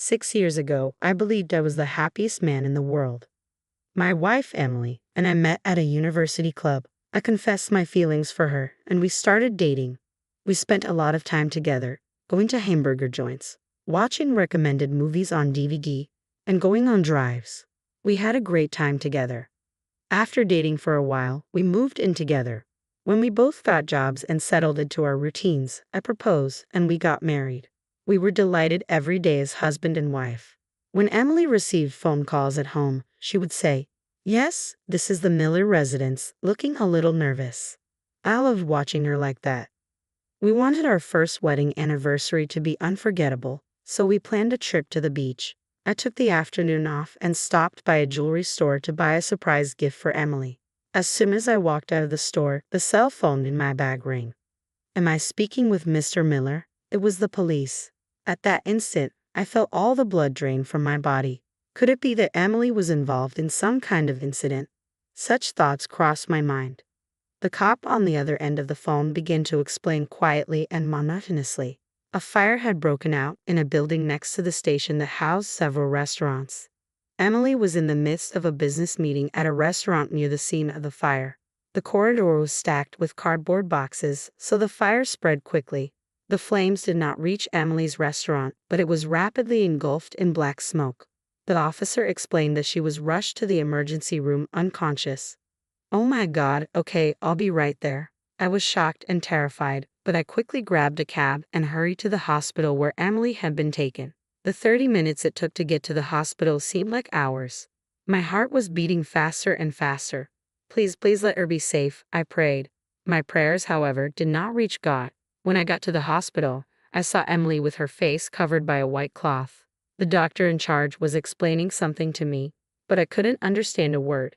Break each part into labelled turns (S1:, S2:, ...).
S1: 6 years ago, I believed I was the happiest man in the world. My wife, Emily, and I met at a university club. I confessed my feelings for her, and we started dating. We spent a lot of time together, going to hamburger joints, watching recommended movies on DVD, and going on drives. We had a great time together. After dating for a while, we moved in together. When we both got jobs and settled into our routines, I proposed and we got married. We were delighted every day as husband and wife. When Emily received phone calls at home, she would say, "Yes, this is the Miller residence," looking a little nervous. I loved watching her like that. We wanted our first wedding anniversary to be unforgettable, so we planned a trip to the beach. I took the afternoon off and stopped by a jewelry store to buy a surprise gift for Emily. As soon as I walked out of the store, the cell phone in my bag rang. "Am I speaking with Mr. Miller?" It was the police. At that instant, I felt all the blood drain from my body. Could it be that Emily was involved in some kind of incident? Such thoughts crossed my mind. The cop on the other end of the phone began to explain quietly and monotonously. A fire had broken out in a building next to the station that housed several restaurants. Emily was in the midst of a business meeting at a restaurant near the scene of the fire. The corridor was stacked with cardboard boxes, so the fire spread quickly. The flames did not reach Emily's restaurant, but it was rapidly engulfed in black smoke. The officer explained that she was rushed to the emergency room unconscious. "Oh my God, okay, I'll be right there." I was shocked and terrified, but I quickly grabbed a cab and hurried to the hospital where Emily had been taken. The 30 minutes it took to get to the hospital seemed like hours. My heart was beating faster and faster. Please let her be safe, I prayed. My prayers, however, did not reach God. When I got to the hospital, I saw Emily with her face covered by a white cloth. The doctor in charge was explaining something to me, but I couldn't understand a word.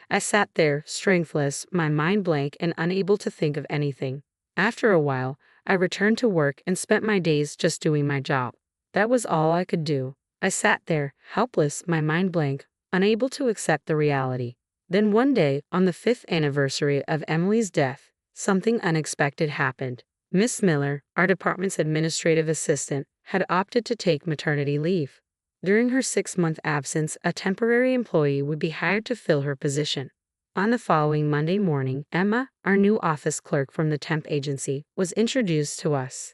S1: I sat there, strengthless, my mind blank and unable to think of anything. After a while, I returned to work and spent my days just doing my job. That was all I could do. I sat there, helpless, my mind blank, unable to accept the reality. Then one day, on the 5th anniversary of Emily's death, something unexpected happened. Miss Miller, our department's administrative assistant, had opted to take maternity leave. During her 6-month absence, a temporary employee would be hired to fill her position. On the following Monday morning, Emma, our new office clerk from the temp agency, was introduced to us.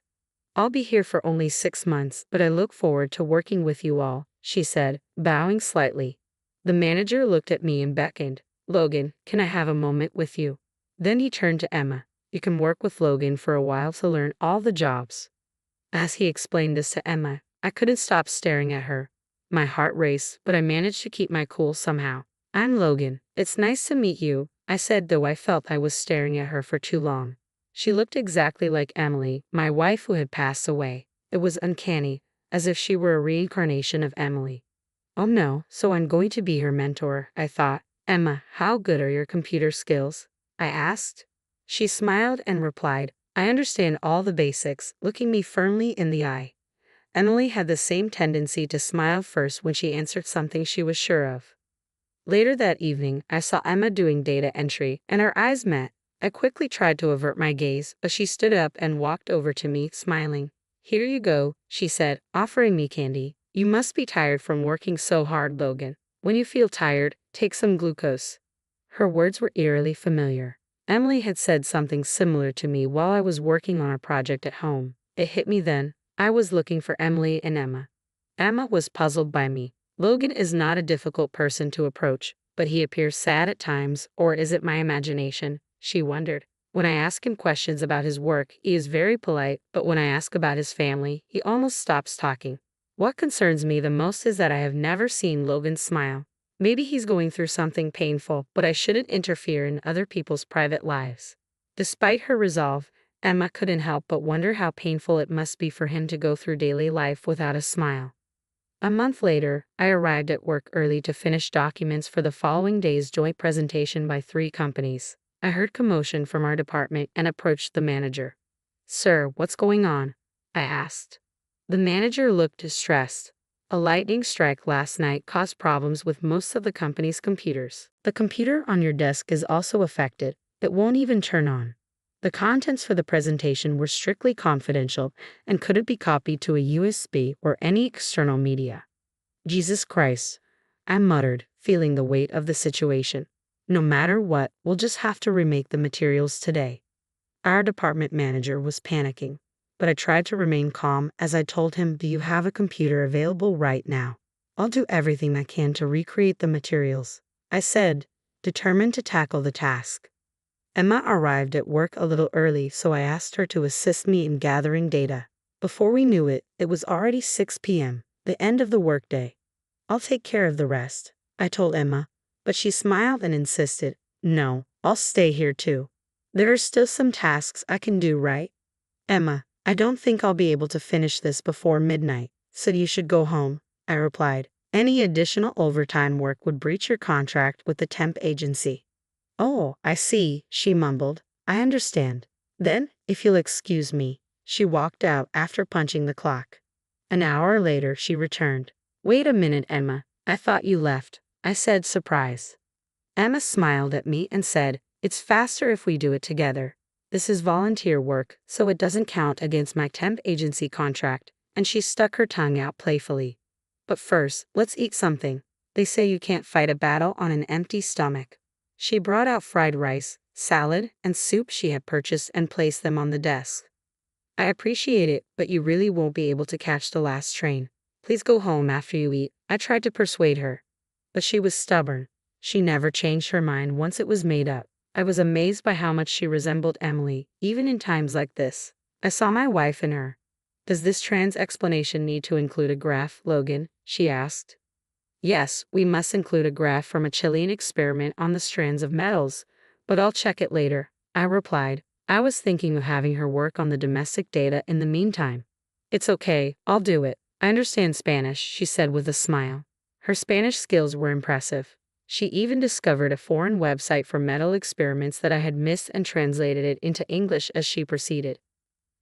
S1: "I'll be here for only 6 months, but I look forward to working with you all," she said, bowing slightly. The manager looked at me and beckoned. "Logan, can I have a moment with you?" Then he turned to Emma. "You can work with Logan for a while to learn all the jobs." As he explained this to Emma, I couldn't stop staring at her. My heart raced, but I managed to keep my cool somehow. "I'm Logan. It's nice to meet you," I said, though I felt I was staring at her for too long. She looked exactly like Emily, my wife who had passed away. It was uncanny, as if she were a reincarnation of Emily. Oh no, so I'm going to be her mentor, I thought. "Emma, how good are your computer skills?" I asked. She smiled and replied, "I understand all the basics," looking me firmly in the eye. Emily had the same tendency to smile first when she answered something she was sure of. Later that evening, I saw Emma doing data entry, and our eyes met. I quickly tried to avert my gaze, but she stood up and walked over to me, smiling. "Here you go," she said, offering me candy. "You must be tired from working so hard, Logan. When you feel tired, take some glucose." Her words were eerily familiar. Emily had said something similar to me while I was working on a project at home. It hit me then. I was looking for Emily and Emma. Emma was puzzled by me. Logan is not a difficult person to approach, but he appears sad at times, or is it my imagination? She wondered. When I ask him questions about his work, he is very polite, but when I ask about his family, he almost stops talking. What concerns me the most is that I have never seen Logan smile. Maybe he's going through something painful, but I shouldn't interfere in other people's private lives. Despite her resolve, Emma couldn't help but wonder how painful it must be for him to go through daily life without a smile. A month later, I arrived at work early to finish documents for the following day's joint presentation by 3 companies. I heard commotion from our department and approached the manager. "Sir, what's going on?" I asked. The manager looked distressed. "A lightning strike last night caused problems with most of the company's computers. The computer on your desk is also affected. It won't even turn on." The contents for the presentation were strictly confidential and couldn't be copied to a USB or any external media. Jesus Christ, I muttered, feeling the weight of the situation. No matter what, we'll just have to remake the materials today. Our department manager was panicking, but I tried to remain calm as I told him, "Do you have a computer available right now? I'll do everything I can to recreate the materials," I said, determined to tackle the task. Emma arrived at work a little early, so I asked her to assist me in gathering data. Before we knew it, it was already 6 p.m., the end of the workday. "I'll take care of the rest," I told Emma, but she smiled and insisted, "No, I'll stay here too. There are still some tasks I can do, right?" "Emma, I don't think I'll be able to finish this before midnight, so you should go home," I replied. "Any additional overtime work would breach your contract with the temp agency." "Oh, I see," she mumbled. "I understand. Then, if you'll excuse me." She walked out after punching the clock. An hour later, she returned. "Wait a minute, Emma. I thought you left," I said, surprised. Emma smiled at me and said, "It's faster if we do it together. This is volunteer work, so it doesn't count against my temp agency contract," and she stuck her tongue out playfully. "But first, let's eat something. They say you can't fight a battle on an empty stomach." She brought out fried rice, salad, and soup she had purchased and placed them on the desk. "I appreciate it, but you really won't be able to catch the last train. Please go home after you eat," I tried to persuade her. But she was stubborn. She never changed her mind once it was made up. I was amazed by how much she resembled Emily, even in times like this. I saw my wife in her. "Does this trans explanation need to include a graph, Logan?" she asked. "Yes, we must include a graph from a Chilean experiment on the strands of metals, but I'll check it later," I replied. I was thinking of having her work on the domestic data in the meantime. "It's okay, I'll do it. I understand Spanish," she said with a smile. Her Spanish skills were impressive. She even discovered a foreign website for metal experiments that I had missed and translated it into English as she proceeded.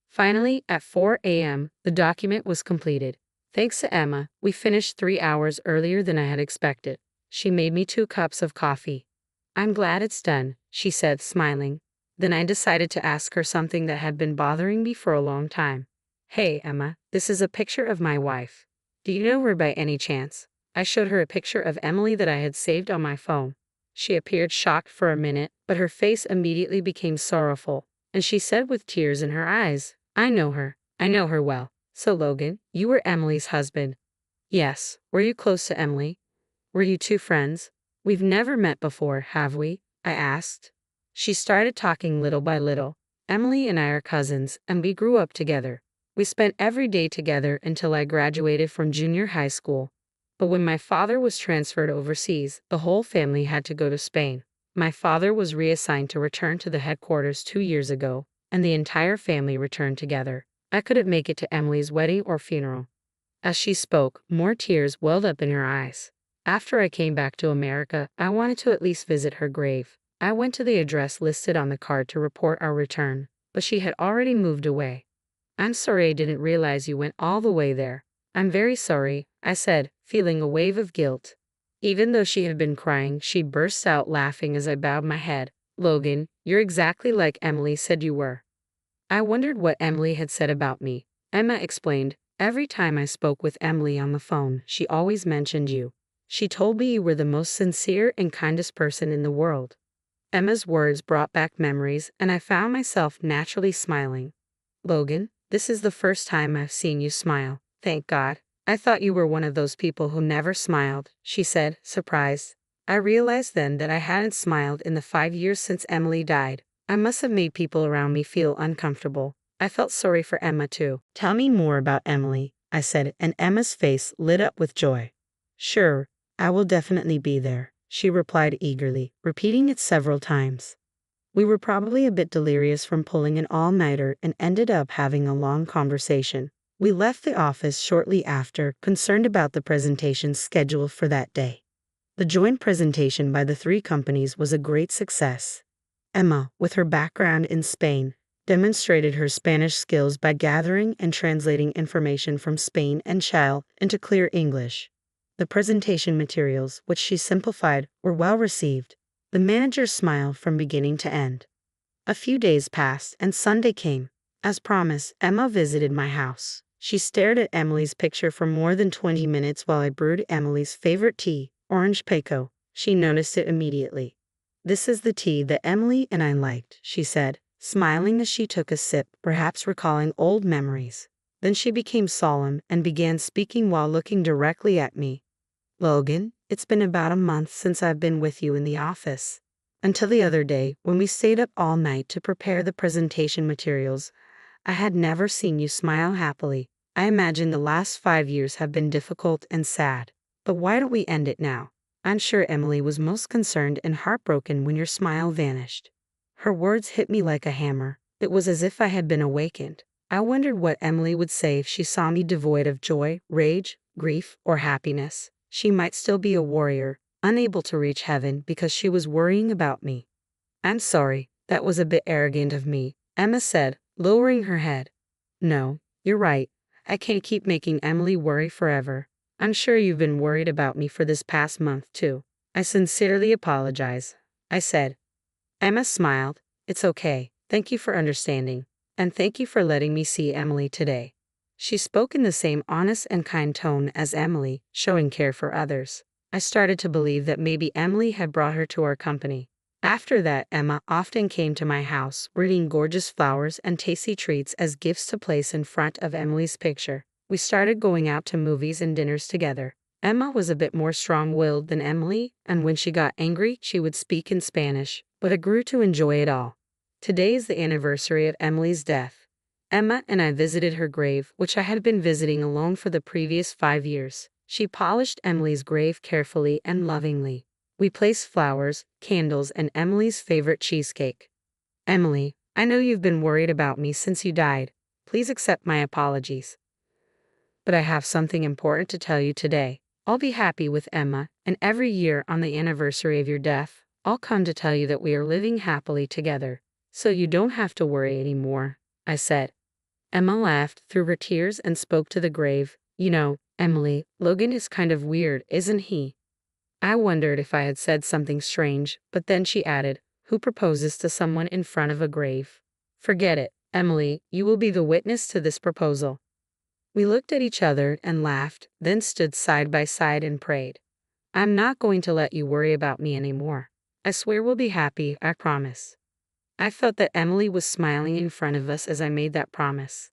S1: Finally, at 4 a.m., the document was completed. Thanks to Emma, we finished 3 hours earlier than I had expected. She made me 2 cups of coffee. "I'm glad it's done," she said, smiling. Then I decided to ask her something that had been bothering me for a long time. "Hey, Emma, this is a picture of my wife. Do you know her by any chance?" I showed her a picture of Emily that I had saved on my phone. She appeared shocked for a minute, but her face immediately became sorrowful, and she said with tears in her eyes, "I know her. I know her well. So Logan, you were Emily's husband." "Yes." "Were you close to Emily? Were you 2 friends?" "We've never met before, have we?" I asked. She started talking little by little. "Emily and I are cousins, and we grew up together. We spent every day together until I graduated from junior high school. But when my father was transferred overseas, the whole family had to go to Spain. My father was reassigned to return to the headquarters 2 years ago, and the entire family returned together. I couldn't make it to Emily's wedding or funeral." As she spoke, more tears welled up in her eyes. "After I came back to America, I wanted to at least visit her grave. I went to the address listed on the card to report our return, but she had already moved away." "I'm sorry I didn't realize you went all the way there." "I'm very sorry," I said, feeling a wave of guilt. Even though she had been crying, she burst out laughing as I bowed my head. "Logan, you're exactly like Emily said you were." I wondered what Emily had said about me. Emma explained, "Every time I spoke with Emily on the phone, she always mentioned you. She told me you were the most sincere and kindest person in the world." Emma's words brought back memories, and I found myself naturally smiling. "Logan, this is the first time I've seen you smile. Thank God. I thought you were one of those people who never smiled," she said, surprised. I realized then that I hadn't smiled in the 5 years since Emily died. I must have made people around me feel uncomfortable. I felt sorry for Emma too. "Tell me more about Emily," I said, and Emma's face lit up with joy. "Sure, I will definitely be there," she replied eagerly, repeating it several times. We were probably a bit delirious from pulling an all-nighter and ended up having a long conversation. We left the office shortly after, concerned about the presentation scheduled for that day. The joint presentation by the 3 companies was a great success. Emma, with her background in Spain, demonstrated her Spanish skills by gathering and translating information from Spain and Chile into clear English. The presentation materials, which she simplified, were well received. The manager smiled from beginning to end. A few days passed and Sunday came. As promised, Emma visited my house. She stared at Emily's picture for more than 20 minutes while I brewed Emily's favorite tea, orange pekoe. She noticed it immediately. "This is the tea that Emily and I liked," she said, smiling as she took a sip, perhaps recalling old memories. Then she became solemn and began speaking while looking directly at me. "Logan, it's been about a month since I've been with you in the office. Until the other day, when we stayed up all night to prepare the presentation materials, I had never seen you smile happily. I imagine the last 5 years have been difficult and sad. But why don't we end it now? I'm sure Emily was most concerned and heartbroken when your smile vanished." Her words hit me like a hammer. It was as if I had been awakened. I wondered what Emily would say if she saw me devoid of joy, rage, grief, or happiness. She might still be a warrior, unable to reach heaven because she was worrying about me. "I'm sorry, that was a bit arrogant of me," Emma said, lowering her head. "No, you're right. I can't keep making Emily worry forever. I'm sure you've been worried about me for this past month, too." "I sincerely apologize," I said. Emma smiled. "It's okay. Thank you for understanding. And thank you for letting me see Emily today." She spoke in the same honest and kind tone as Emily, showing care for others. I started to believe that maybe Emily had brought her to our company. After that, Emma often came to my house, bringing gorgeous flowers and tasty treats as gifts to place in front of Emily's picture. We started going out to movies and dinners together. Emma was a bit more strong-willed than Emily, and when she got angry, she would speak in Spanish, but I grew to enjoy it all. Today is the anniversary of Emily's death. Emma and I visited her grave, which I had been visiting alone for the previous 5 years. She polished Emily's grave carefully and lovingly. We placed flowers, candles, and Emily's favorite cheesecake. "Emily, I know you've been worried about me since you died. Please accept my apologies. But I have something important to tell you today. I'll be happy with Emma, and every year on the anniversary of your death, I'll come to tell you that we are living happily together. So you don't have to worry anymore," I said. Emma laughed through her tears and spoke to the grave. "You know, Emily, Logan is kind of weird, isn't he?" I wondered if I had said something strange, but then she added, "Who proposes to someone in front of a grave? Forget it, Emily, you will be the witness to this proposal." We looked at each other and laughed, then stood side by side and prayed. "I'm not going to let you worry about me anymore. I swear we'll be happy, I promise." I felt that Emily was smiling in front of us as I made that promise.